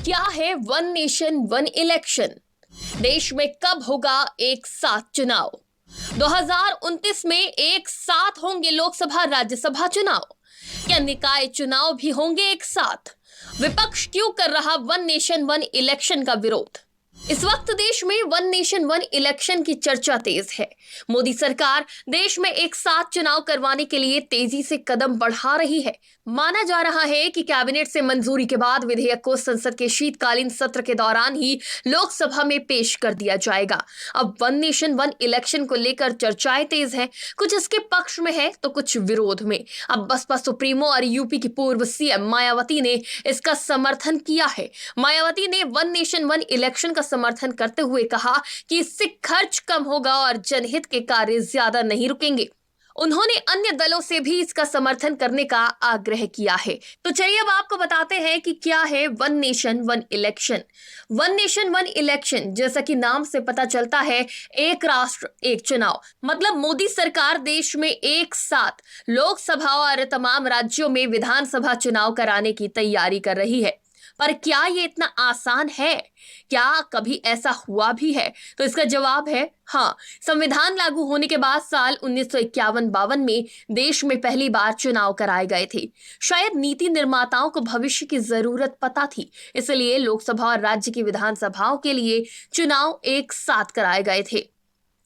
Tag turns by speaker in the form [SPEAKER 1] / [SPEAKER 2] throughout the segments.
[SPEAKER 1] क्या है one nation one election? देश में कब होगा एक साथ चुनाव? 2029 में एक साथ होंगे लोकसभा राज्यसभा चुनाव? क्या निकाय चुनाव भी होंगे एक साथ? विपक्ष क्यों कर रहा वन नेशन वन इलेक्शन का विरोध? इस वक्त देश में वन नेशन वन इलेक्शन की चर्चा तेज है। मोदी सरकार देश में एक साथ चुनाव करवाने के लिए तेजी से कदम बढ़ा रही है। माना जा रहा है कि कैबिनेट से मंजूरी के बाद विधेयक को संसद के शीतकालीन सत्र के दौरान ही लोकसभा में पेश कर दिया जाएगा। अब वन नेशन वन इलेक्शन को लेकर चर्चाएं तेज है, कुछ इसके पक्ष में है तो कुछ विरोध में। अब बसपा सुप्रीमो और यूपी की पूर्व सीएम मायावती ने इसका समर्थन किया है। मायावती ने वन नेशन वन इलेक्शन का समर्थन करते हुए कहा कि इससे खर्च कम होगा और जनहित के कार्य ज्यादा नहीं रुकेंगे। उन्होंने अन्य दलों से भी इसका समर्थन करने का आग्रह किया है। तो चलिए अब आपको बताते हैं कि क्या है one nation one election. One nation one election जैसा कि नाम से पता चलता है, एक राष्ट्र एक चुनाव। मतलब मोदी सरकार देश में एक साथ लोकसभा और तमाम राज्यों में विधानसभा चुनाव कराने की तैयारी कर रही है। पर क्या ये इतना आसान है? क्या कभी ऐसा हुआ भी है? तो इसका जवाब है हाँ। संविधान लागू होने के बाद साल 1951-52 में देश में पहली बार चुनाव कराए गए थे। शायद नीति निर्माताओं को भविष्य की जरूरत पता थी, इसलिए लोकसभा और राज्य की विधानसभाओं के लिए चुनाव एक साथ कराए गए थे।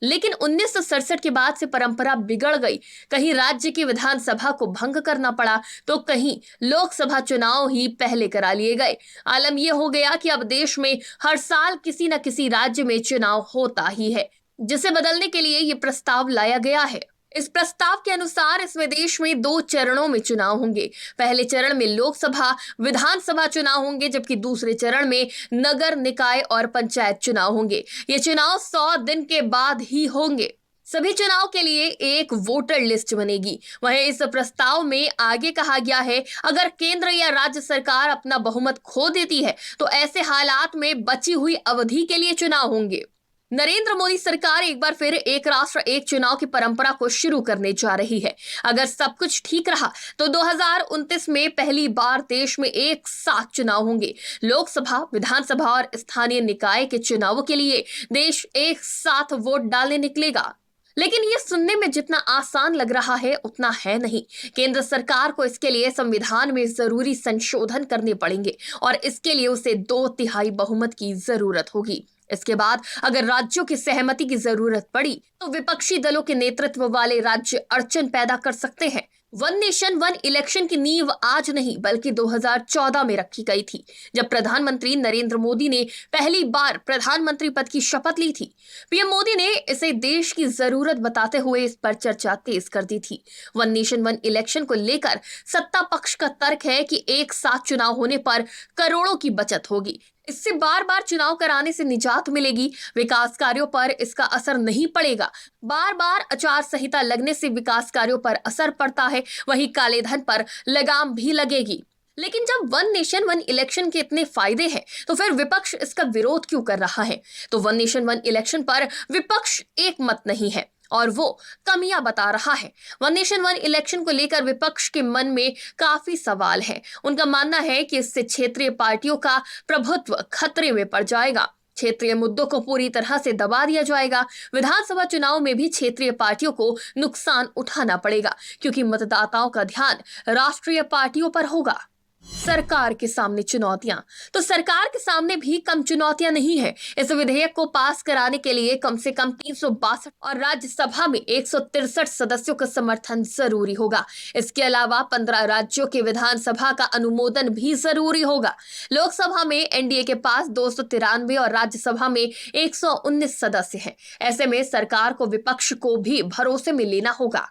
[SPEAKER 1] लेकिन 1967 के बाद से परंपरा बिगड़ गई। कहीं राज्य की विधानसभा को भंग करना पड़ा तो कहीं लोकसभा चुनाव ही पहले करा लिए गए। आलम यह हो गया कि अब देश में हर साल किसी न किसी राज्य में चुनाव होता ही है, जिसे बदलने के लिए यह प्रस्ताव लाया गया है। इस प्रस्ताव के अनुसार इसमें देश में 2 चरणों में चुनाव होंगे। पहले चरण में लोकसभा विधानसभा चुनाव होंगे, जबकि दूसरे चरण में नगर निकाय और पंचायत चुनाव होंगे। ये चुनाव 100 दिन के बाद ही होंगे। सभी चुनाव के लिए एक वोटर लिस्ट बनेगी। वहीं इस प्रस्ताव में आगे कहा गया है, अगर केंद्र या राज्य सरकार अपना बहुमत खो देती है तो ऐसे हालात में बची हुई अवधि के लिए चुनाव होंगे। नरेंद्र मोदी सरकार एक बार फिर एक राष्ट्र एक चुनाव की परंपरा को शुरू करने जा रही है। अगर सब कुछ ठीक रहा तो 2029 में पहली बार देश में एक साथ चुनाव होंगे। लोकसभा, विधानसभा और स्थानीय निकाय के चुनावों के लिए देश एक साथ वोट डालने निकलेगा। लेकिन ये सुनने में जितना आसान लग रहा है उतना है नहीं। केंद्र सरकार को इसके लिए संविधान में जरूरी संशोधन करने पड़ेंगे और इसके लिए उसे 2/3 बहुमत की जरूरत होगी। इसके बाद अगर राज्यों की सहमति की जरूरत पड़ी तो विपक्षी दलों के नेतृत्व वाले राज्य अड़चन पैदा कर सकते हैं। वन नेशन वन इलेक्शन की नींव आज नहीं बल्कि 2014 में रखी गई थी, जब प्रधानमंत्री नरेंद्र मोदी ने पहली बार प्रधानमंत्री पद की शपथ ली थी। पीएम मोदी ने इसे देश की जरूरत बताते हुए इस पर चर्चा तेज कर दी थी। वन नेशन वन इलेक्शन को लेकर सत्ता पक्ष का तर्क है कि एक साथ चुनाव होने पर करोड़ों की बचत होगी, इससे बार बार चुनाव कराने से निजात मिलेगी, विकास कार्यों पर इसका असर नहीं पड़ेगा। बार बार आचार संहिता लगने से विकास कार्यों पर असर पड़ता है, वहीं काले धन पर लगाम भी लगेगी। लेकिन जब वन नेशन वन इलेक्शन के इतने फायदे हैं तो फिर विपक्ष इसका विरोध क्यों कर रहा है? तो वन नेशन वन इलेक्शन पर विपक्ष एक मत नहीं है और वो कमियां बता रहा है। वन नेशन वन इलेक्शन को लेकर विपक्ष के मन में काफी सवाल है। उनका मानना है कि इससे क्षेत्रीय पार्टियों का प्रभुत्व खतरे में पड़ जाएगा। क्षेत्रीय मुद्दों को पूरी तरह से दबा दिया जाएगा। विधानसभा चुनाव में भी क्षेत्रीय पार्टियों को नुकसान उठाना पड़ेगा, क्योंकि मतदाताओं का ध्यान राष्ट्रीय पार्टियों पर होगा। सरकार के सामने चुनौतियां, तो सरकार के सामने भी कम चुनौतियां नहीं है। इस विधेयक को पास कराने के लिए कम से कम 362 और राज्यसभा में 163 सदस्यों का समर्थन जरूरी होगा। इसके अलावा 15 राज्यों के विधानसभा का अनुमोदन भी जरूरी होगा। लोकसभा में एनडीए के पास 293 और राज्यसभा में 119 सदस्य हैं। ऐसे में सरकार को विपक्ष को भी भरोसे में लेना होगा।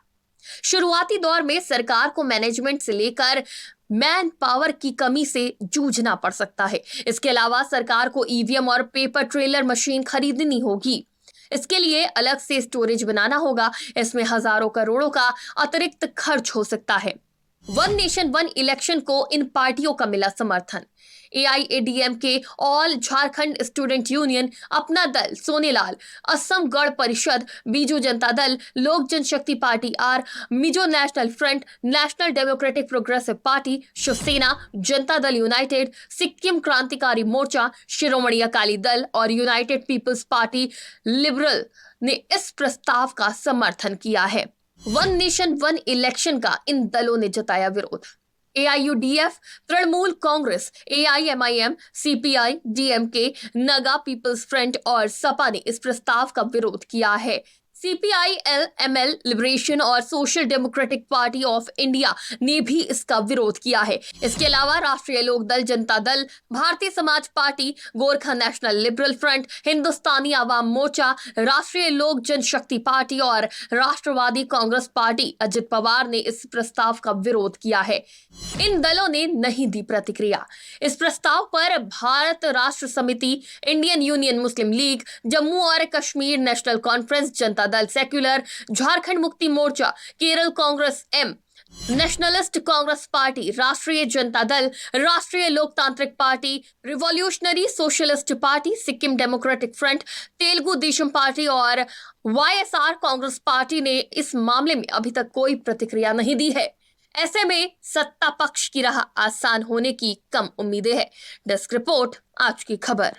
[SPEAKER 1] शुरुआती दौर में सरकार को मैनेजमेंट से लेकर मैन पावर की कमी से जूझना पड़ सकता है। इसके अलावा सरकार को ईवीएम और पेपर ट्रेलर मशीन खरीदनी होगी। इसके लिए अलग से स्टोरेज बनाना होगा। इसमें हजारों करोड़ों का अतिरिक्त खर्च हो सकता है। वन नेशन वन इलेक्शन को इन पार्टियों का मिला समर्थन। AIADMK, all Jharkhand student union, अपना दल Sonelal, Assam Gana Parishad, Biju Janata Dal, Lok Janshakti Party R, Mizo National Front, National Democratic Progressive Party, Shivsena, Janata Dal United, Sikkim क्रांतिकारी मोर्चा, शिरोमणि अकाली दल और यूनाइटेड पीपल्स पार्टी लिबरल ने इस प्रस्ताव का समर्थन किया है। वन नेशन वन इलेक्शन का इन दलों ने जताया विरोध। AIUDF, Trinamool Congress, AIMIM, CPI, DMK, Naga people's front और सपा ने इस प्रस्ताव का विरोध किया है। CPI-L-ML लिबरेशन और social democratic party of India ने भी इसका विरोध किया है। इसके अलावा राष्ट्रीय लोक दल, जनता Dal, Bharatiya Samaj Party, Gorkha National Liberal Front, Hindustani Awam Morcha, Rashtriya Lok Janshakti Party और राष्ट्रवादी कांग्रेस पार्टी अजित पवार ने इस प्रस्ताव का विरोध किया है। इन दलों ने नहीं दी प्रतिक्रिया। इस प्रस्ताव पर Bharat Rashtra Samiti, Indian Union Muslim League, Jammu और Kashmir National Conference, Janata Dal Secular, Jharkhand Mukti Morcha, Kerala Congress M, Nationalist Congress Party, Rashtriya Janata Dal, Rashtriya Loktantrik Party, Revolutionary Socialist Party, Sikkim Democratic Front, Telugu Desam Party और YSR कांग्रेस पार्टी ने इस मामले में अभी तक कोई प्रतिक्रिया नहीं दी है। ऐसे में सत्ता पक्ष की राह आसान होने की कम उम्मीदें हैं। डेस्क रिपोर्ट, आज की खबर।